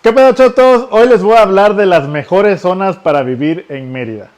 ¿Qué pedo, chotos? Hoy les voy a hablar de las mejores zonas para vivir en Mérida.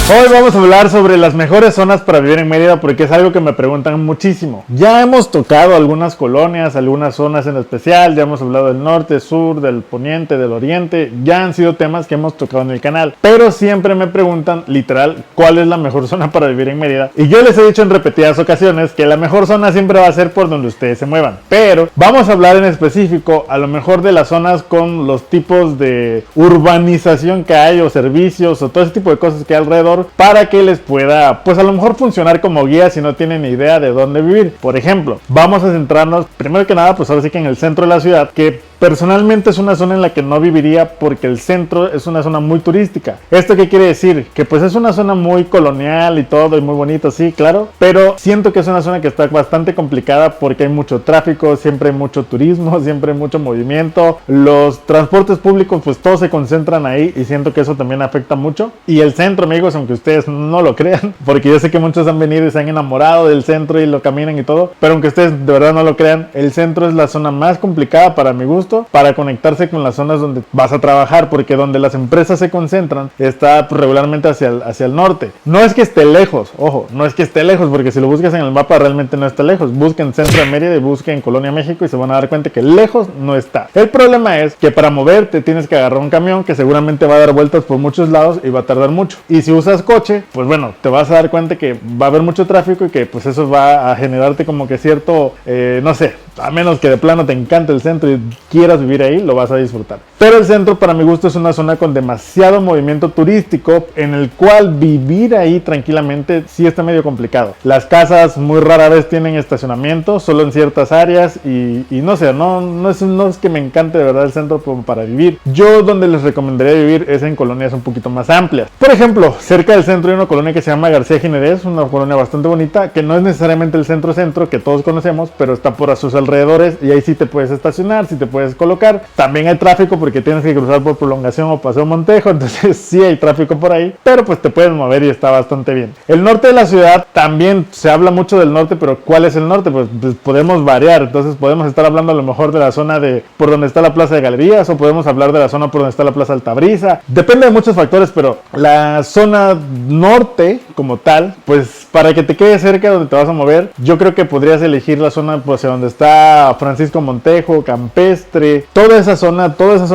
Hoy vamos a hablar sobre las mejores zonas para vivir en Mérida porque es algo que me preguntan muchísimo. Ya hemos tocado algunas colonias, algunas zonas en especial, ya hemos hablado del norte, sur, del poniente, del oriente, ya han sido temas que hemos tocado en el canal, pero siempre me preguntan, literal, cuál es la mejor zona para vivir en Mérida. Y yo les he dicho en repetidas ocasiones que la mejor zona siempre va a ser por donde ustedes se muevan, pero vamos a hablar en específico a lo mejor de las zonas con los tipos de urbanización que hay o servicios o todo ese tipo de cosas que hay alrededor, para que les pueda, pues a lo mejor funcionar como guía si no tienen ni idea de dónde vivir. Por ejemplo, vamos a centrarnos primero que nada, pues ahora sí que en el centro de la ciudad, que personalmente es una zona en la que no viviría porque el centro es una zona muy turística. ¿Esto qué quiere decir? Que pues es una zona muy colonial y todo y muy bonito, sí, claro, pero siento que es una zona que está bastante complicada porque hay mucho tráfico, siempre hay mucho turismo, siempre hay mucho movimiento, los transportes públicos pues todos se concentran ahí y siento que eso también afecta mucho. Y el centro, amigos, aunque ustedes no lo crean, porque yo sé que muchos han venido y se han enamorado del centro y lo caminan y todo, pero aunque ustedes de verdad no lo crean, el centro es la zona más complicada para mi gusto para conectarse con las zonas donde vas a trabajar, porque donde las empresas se concentran está pues, regularmente hacia el norte. No es que esté lejos, ojo, no es que esté lejos, porque si lo buscas en el mapa realmente no está lejos. Busquen centro de Mérida y busquen Colonia México y se van a dar cuenta que lejos no está. El problema es que para moverte tienes que agarrar un camión que seguramente va a dar vueltas por muchos lados y va a tardar mucho. Y si usas coche, pues bueno, te vas a dar cuenta que va a haber mucho tráfico y que pues eso va a generarte como que cierto, no sé, a menos que de plano te encante el centro y quieras vivir ahí, lo vas a disfrutar. Pero el centro para mi gusto es una zona con demasiado movimiento turístico en el cual vivir ahí tranquilamente sí está medio complicado. Las casas muy rara vez tienen estacionamiento, solo en ciertas áreas y no sé, no es que me encante de verdad el centro como para vivir. Yo donde les recomendaría vivir es en colonias un poquito más amplias. Por ejemplo, cerca del centro hay una colonia que se llama García Jiménez, una colonia bastante bonita, que no es necesariamente el centro que todos conocemos, pero está por sus alrededores y ahí sí te puedes estacionar, sí te puedes colocar. También hay tráfico porque tienes que cruzar por Prolongación o Paseo Montejo, entonces sí hay tráfico por ahí, pero pues te puedes mover y está bastante bien. El norte de la ciudad también se habla mucho del norte, pero ¿cuál es el norte? Pues podemos variar, entonces podemos estar hablando a lo mejor de la zona de por donde está la Plaza de Galerías, o podemos hablar de la zona por donde está la Plaza Altabrisa. Depende de muchos factores, pero la zona norte como tal, pues para que te quede cerca de donde te vas a mover, yo creo que podrías elegir la zona pues hacia donde está Francisco Montejo, Campestre, toda esa zona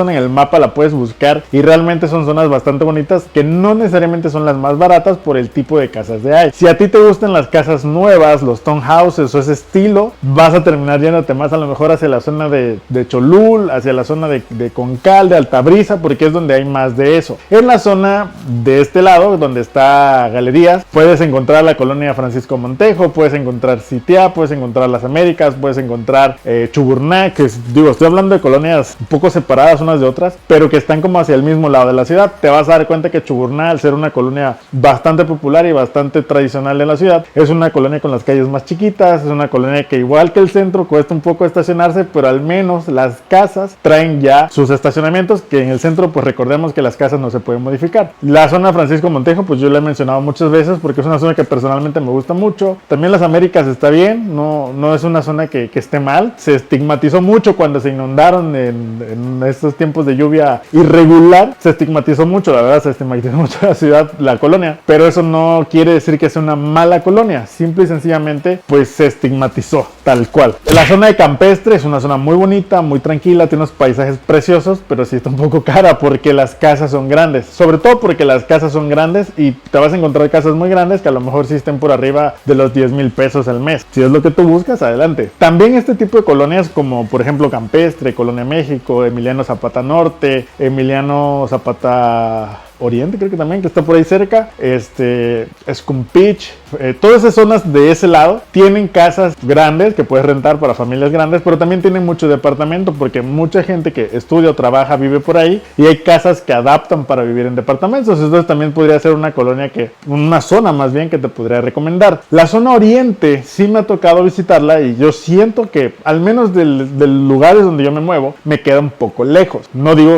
en el mapa la puedes buscar y realmente son zonas bastante bonitas que no necesariamente son las más baratas por el tipo de casas que hay. Si a ti te gustan las casas nuevas, los townhouses o ese estilo, vas a terminar yéndote más a lo mejor hacia la zona de Cholul, hacia la zona de Concal, de Altabrisa, porque es donde hay más de eso. En la zona de este lado, donde está Galerías, puedes encontrar la colonia Francisco Montejo, puedes encontrar Sitiá, puedes encontrar Las Américas, puedes encontrar Chuburná, que digo, estoy hablando de colonias un poco separadas unas de otras, pero que están como hacia el mismo lado de la ciudad. Te vas a dar cuenta que Chuburná, al ser una colonia bastante popular y bastante tradicional en la ciudad, es una colonia con las calles más chiquitas, es una colonia que igual que el centro cuesta un poco estacionarse, pero al menos las casas traen ya sus estacionamientos, que en el centro pues recordemos que las casas no se pueden modificar. La zona Francisco Montejo pues yo la he mencionado muchas veces porque es una zona que personalmente me gusta mucho. También Las Américas está bien, no es una zona que esté mal. Se estigmatizó mucho cuando se inundaron en estos tiempos de lluvia irregular, se estigmatizó mucho, la verdad se estigmatizó mucho la ciudad, la colonia, pero eso no quiere decir que sea una mala colonia, simple y sencillamente pues se estigmatizó tal cual. La zona de Campestre es una zona muy bonita, muy tranquila, tiene unos paisajes preciosos, pero sí está un poco cara porque las casas son grandes, sobre todo porque las casas son grandes y te vas a encontrar casas muy grandes que a lo mejor sí estén por arriba de los 10,000 pesos al mes. Si es lo que tú buscas, adelante. También este tipo de colonias como por ejemplo Campestre, Colonia México, Emiliano Zapata Norte, Emiliano Zapata Oriente, creo que también, que está por ahí cerca, Scumpich, todas esas zonas de ese lado tienen casas grandes que puedes rentar para familias grandes, pero también tienen mucho departamento porque mucha gente que estudia o trabaja vive por ahí y hay casas que adaptan para vivir en departamentos. Entonces también podría ser una colonia una zona más bien que te podría recomendar. La zona oriente sí me ha tocado visitarla y yo siento que al menos del lugares donde yo me muevo me queda un poco lejos.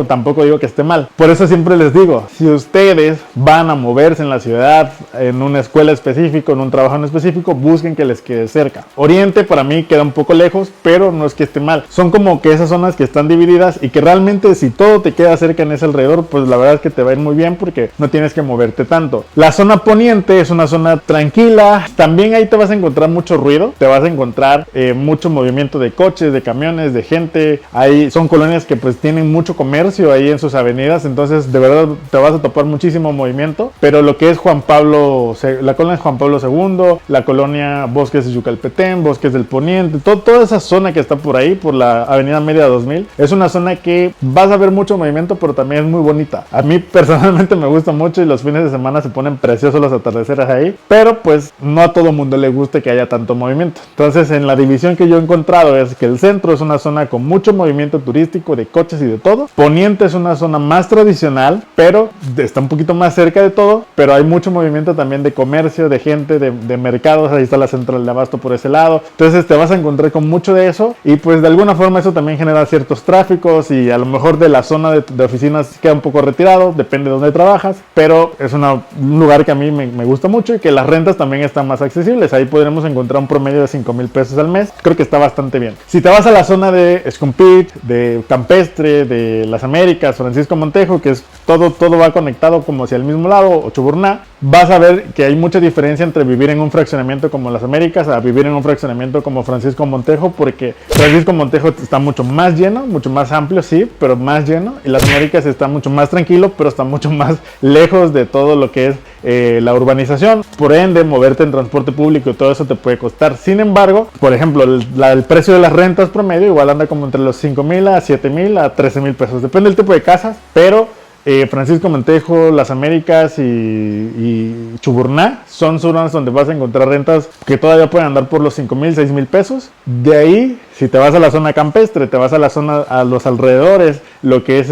Tampoco digo que esté mal. Por eso siempre les digo, si ustedes van a moverse en la ciudad, en una escuela específica, en un trabajo en específico, busquen que les quede cerca. Oriente para mí queda un poco lejos, pero no es que esté mal. Son como que esas zonas que están divididas y que realmente si todo te queda cerca en ese alrededor, pues la verdad es que te va a ir muy bien porque no tienes que moverte tanto. La zona poniente es una zona tranquila. También ahí te vas a encontrar mucho ruido, te vas a encontrar mucho movimiento de coches, de camiones, de gente. Ahí son colonias que pues tienen mucho comercio ahí en sus avenidas, entonces de verdad te vas a topar muchísimo movimiento. Pero lo que es la colonia Juan Pablo II, la colonia Bosques de Yucalpetén, Bosques del Poniente, toda esa zona que está por ahí, por la avenida Media 2000, es una zona que vas a ver mucho movimiento, pero también es muy bonita. A mí personalmente me gusta mucho y los fines de semana se ponen preciosos los atardeceres ahí, pero pues no a todo mundo le gusta que haya tanto movimiento. Entonces en la división que yo he encontrado es que el centro es una zona con mucho movimiento turístico de coches y de todo. Poniente es una zona más tradicional, pero está un poquito más cerca de todo, pero hay mucho movimiento también de comercio, de gente, de mercados. Ahí está la central de abasto por ese lado, entonces te vas a encontrar con mucho de eso y pues de alguna forma eso también genera ciertos tráficos y a lo mejor de la zona de oficinas queda un poco retirado, depende de dónde trabajas, pero es un lugar que a mí me gusta mucho y que las rentas también están más accesibles. Ahí podremos encontrar un promedio de 5,000 pesos al mes, creo que está bastante bien. Si te vas a la zona de Escumpit, de Campestre, de Las Américas, Francisco Montejo, que es todo va conectado como hacia el mismo lado, o Chuburná, vas a ver que hay mucha diferencia entre vivir en un fraccionamiento como Las Américas a vivir en un fraccionamiento como Francisco Montejo, porque Francisco Montejo está mucho más lleno, mucho más amplio, sí, pero más lleno, y Las Américas está mucho más tranquilo, pero está mucho más lejos de todo lo que es la urbanización. Por ende, moverte en transporte público y todo eso te puede costar. Sin embargo, por ejemplo, el precio de las rentas promedio igual anda como entre los 5,000 a 7,000 a 13,000 pesos, depende del tipo de casas, pero Francisco Montejo, Las Américas y Chuburná son zonas donde vas a encontrar rentas que todavía pueden andar por los 5,000, 6,000 pesos. De ahí, si te vas a la zona campestre, te vas a la zona a los alrededores, lo que es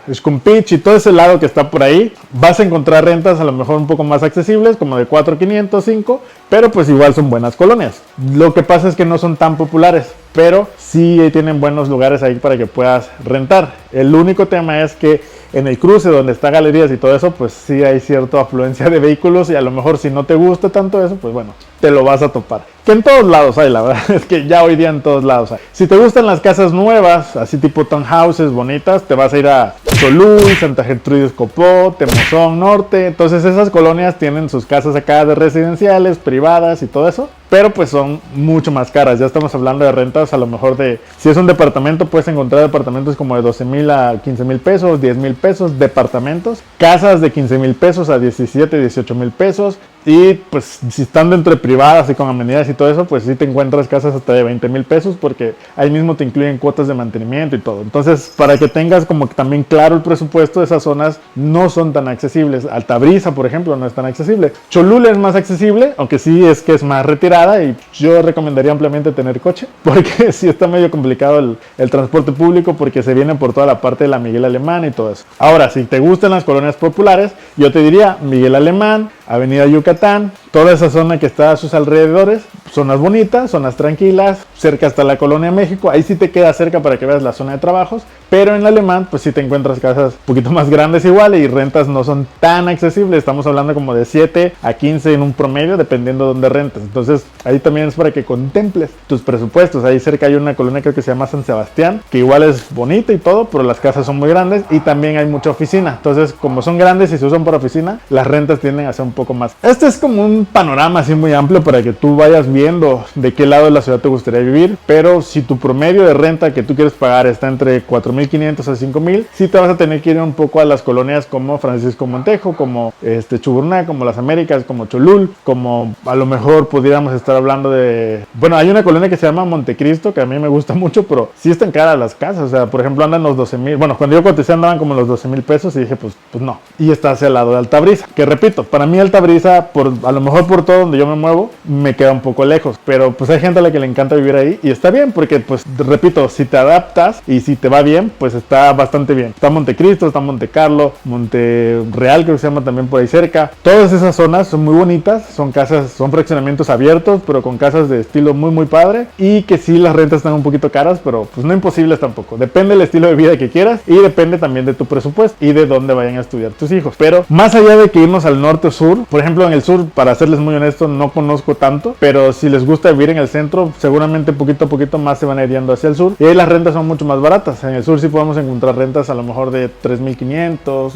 Escumpich y todo ese lado que está por ahí, vas a encontrar rentas a lo mejor un poco más accesibles, como de 4,500, 5, pero pues igual son buenas colonias. Lo que pasa es que no son tan populares, pero sí tienen buenos lugares ahí para que puedas rentar. El único tema es que en el cruce donde está galerías y todo eso, pues sí hay cierta afluencia de vehículos y a lo mejor si no te gusta tanto eso, pues bueno, te lo vas a topar. Que en todos lados hay, la verdad es que ya hoy día en todos lados hay. Si te gustan las casas nuevas, así tipo townhouses bonitas, te vas a ir a Cholul, Santa Gertrudis Copó, Temozón Norte. Entonces esas colonias tienen sus casas acá de residenciales, privadas y todo eso, pero pues son mucho más caras. Ya estamos hablando de rentas a lo mejor si es un departamento, puedes encontrar departamentos como de 12,000 a 15,000 pesos, 10,000 pesos, departamentos, casas de 15,000 pesos a 17, 18,000 pesos. Y pues si están dentro de privadas y con amenidades y todo eso, pues sí te encuentras casas hasta de 20,000 pesos porque ahí mismo te incluyen cuotas de mantenimiento y todo. Entonces, para que tengas como que también claro el presupuesto, esas zonas no son tan accesibles. Altabrisa, por ejemplo, no es tan accesible. Cholula es más accesible, aunque sí es que es más retirada y yo recomendaría ampliamente tener coche porque sí está medio complicado el transporte público porque se viene por toda la parte de la Miguel Alemán y todo eso. Ahora, si te gustan las colonias populares, yo te diría Miguel Alemán, Avenida Yucatán, toda esa zona que está a sus alrededores, zonas bonitas, zonas tranquilas, cerca hasta la Colonia México, ahí sí te queda cerca para que veas la zona de trabajos, pero en el Alemán pues sí te encuentras casas un poquito más grandes igual y rentas no son tan accesibles, estamos hablando como de 7 a 15 en un promedio dependiendo de dónde rentes. Entonces ahí también es para que contemples tus presupuestos. Ahí cerca hay una colonia creo que se llama San Sebastián, que igual es bonita y todo, pero las casas son muy grandes y también hay mucha oficina, entonces como son grandes y se usan para oficina, las rentas tienden a ser un poco más. Este es como un panorama así muy amplio para que tú vayas viendo de qué lado de la ciudad te gustaría vivir, pero si tu promedio de renta que tú quieres pagar está entre 4,500 a 5,000, sí te vas a tener que ir un poco a las colonias como Francisco Montejo, como Chuburná, como Las Américas, como Cholul, como a lo mejor pudiéramos estar hablando de... Bueno, hay una colonia que se llama Montecristo, que a mí me gusta mucho, pero sí están caras las casas, o sea, por ejemplo andan los 12,000, bueno, cuando yo coticé andaban como los 12,000 pesos y dije, pues no. Y está hacia el lado de Altabrisa, que repito, para mí Altabrisa, por a lo mejor mejor por todo donde yo me muevo me queda un poco lejos, pero pues hay gente a la que le encanta vivir ahí y está bien, porque pues repito, si te adaptas y si te va bien, pues está bastante bien. Está Montecristo, está Montecarlo, Monterreal creo que se llama también por ahí cerca. Todas esas zonas son muy bonitas, son casas, son fraccionamientos abiertos, pero con casas de estilo muy padre, y que sí, las rentas están un poquito caras, pero pues no imposibles tampoco. Depende del estilo de vida que quieras y depende también de tu presupuesto y de dónde vayan a estudiar tus hijos. Pero más allá de que irnos al norte o sur, por ejemplo en el sur, para serles muy honesto, no conozco tanto, pero si les gusta vivir en el centro, seguramente poquito a poquito más se van a ir yendo hacia el sur, y ahí las rentas son mucho más baratas. En el sur sí podemos encontrar rentas a lo mejor de 3,500,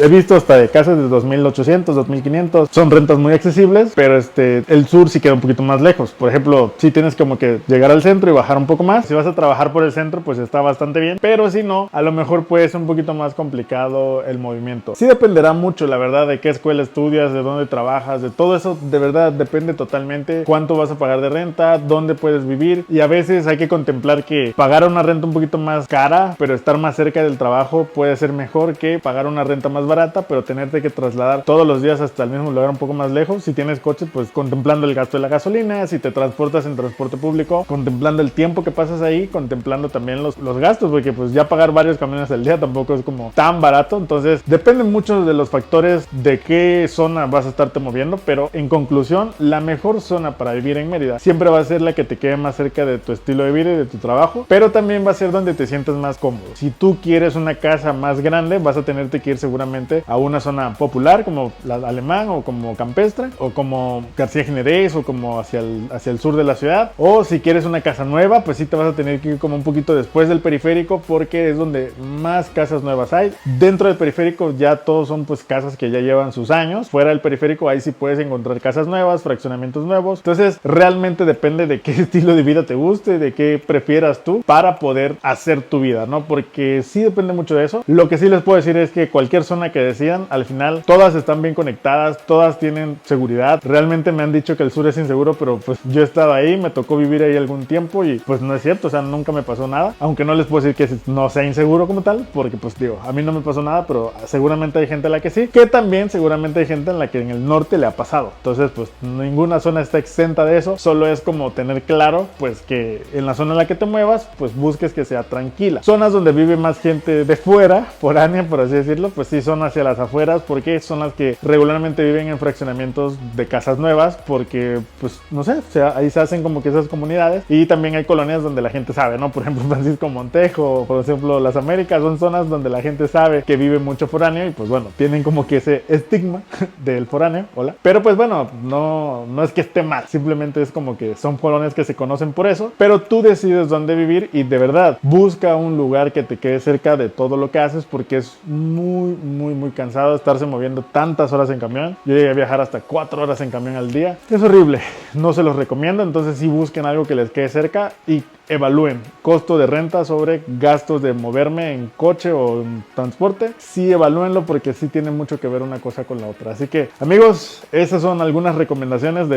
he visto hasta de casas de 2,800, 2,500, son rentas muy accesibles, pero el sur sí queda un poquito más lejos. Por ejemplo, si tienes como que llegar al centro y bajar un poco más. Si vas a trabajar por el centro, pues está bastante bien, pero si no, a lo mejor puede ser un poquito más complicado el movimiento. Sí dependerá mucho, la verdad, de qué escuela estudias, de dónde trabajas, de todo eso, de verdad depende totalmente cuánto vas a pagar de renta, dónde puedes vivir, y a veces hay que contemplar que pagar una renta un poquito más cara, pero estar más cerca del trabajo puede ser mejor que pagar una renta más barata, pero tenerte que trasladar todos los días hasta el mismo lugar un poco más lejos. Si tienes coche, pues contemplando el gasto de la gasolina. Si te transportas en transporte público, contemplando el tiempo que pasas ahí, contemplando también los gastos, porque pues ya pagar varios camiones al día tampoco es como tan barato. Entonces depende mucho de los factores de qué zona vas a estarte moviendo, pero en conclusión, la mejor zona para vivir en Mérida siempre va a ser la que te quede más cerca de tu estilo de vida y de tu trabajo, pero también va a ser donde te sientas más cómodo. Si tú quieres una casa más grande, vas a tenerte que ir seguramente a una zona popular como la Alemán, o como Campestre, o como García Generés, o como hacia el sur de la ciudad. O si quieres una casa nueva, pues sí te vas a tener que ir como un poquito después del periférico, porque es donde más casas nuevas hay. Dentro del periférico ya todos son pues casas que ya llevan sus años. Fuera del periférico ahí sí puedes encontrar casas nuevas, fraccionamientos nuevos. Entonces realmente depende de qué estilo de vida te guste, de qué prefieras tú para poder hacer tu vida, ¿no? Porque sí depende mucho de eso. Lo que sí les puedo decir es que cualquier zona que decidan, al final todas están bien conectadas, todas tienen seguridad. Realmente me han dicho que el sur es inseguro, pero pues yo he estado ahí, me tocó vivir ahí algún tiempo y pues no es cierto, o sea, nunca me pasó nada. Aunque no les puedo decir que no sea inseguro como tal, porque pues digo, a mí no me pasó nada, pero seguramente hay gente a la que sí, que también seguramente hay gente en la que en el norte le ha pasado. Entonces pues ninguna zona está exenta de eso, solo es como tener claro pues que en la zona en la que te muevas, pues busques que sea tranquila. Zonas donde vive más gente de fuera, foránea por así decirlo, pues sí son hacia las afueras, porque son las que regularmente viven en fraccionamientos de casas nuevas, porque pues no sé, o sea, ahí se hacen como que esas comunidades, y también hay colonias donde la gente sabe, ¿no? Por ejemplo, Francisco Montejo, por ejemplo, Las Américas, son zonas donde la gente sabe que vive mucho foráneo y pues bueno, tienen como que ese estigma del foráneo, hola. Pero pues bueno, no es que esté mal, simplemente es como que son colonias que se conocen por eso, pero tú decides dónde vivir y de verdad busca un lugar que te quede cerca de todo lo que haces, porque es muy cansado estarse moviendo tantas horas en camión. Yo llegué a viajar hasta 4 horas en camión al día, es horrible, no se los recomiendo. Entonces sí busquen algo que les quede cerca y evalúen costo de renta sobre gastos de moverme en coche o en transporte. Sí, evalúenlo, porque sí tiene mucho que ver una cosa con la otra. Así que amigos, esas son algunas recomendaciones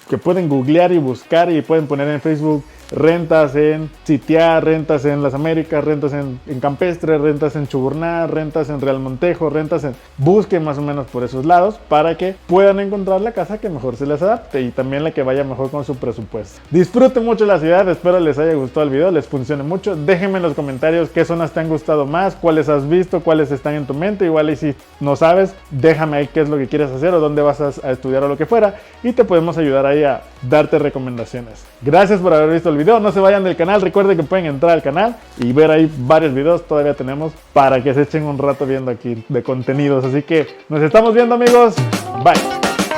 que pueden googlear y buscar, y pueden poner en Facebook rentas en Sitiá, rentas en Las Américas, rentas en Campestre, rentas en Chuburná, rentas en Real Montejo, rentas en... Busquen más o menos por esos lados para que puedan encontrar la casa que mejor se les adapte y también la que vaya mejor con su presupuesto. Disfruten mucho la ciudad, espero les haya gustado el video, les funcione mucho. Déjenme en los comentarios qué zonas te han gustado más, cuáles has visto, cuáles están en tu mente. Igual y si no sabes, déjame ahí qué es lo que quieres hacer o dónde vas a estudiar o lo que fuera, y te podemos ayudar ahí a darte recomendaciones. Gracias por haber visto el video, no se vayan del canal, recuerden que pueden entrar al canal y ver ahí varios videos, todavía tenemos para que se echen un rato viendo aquí de contenidos, así que nos estamos viendo amigos, bye.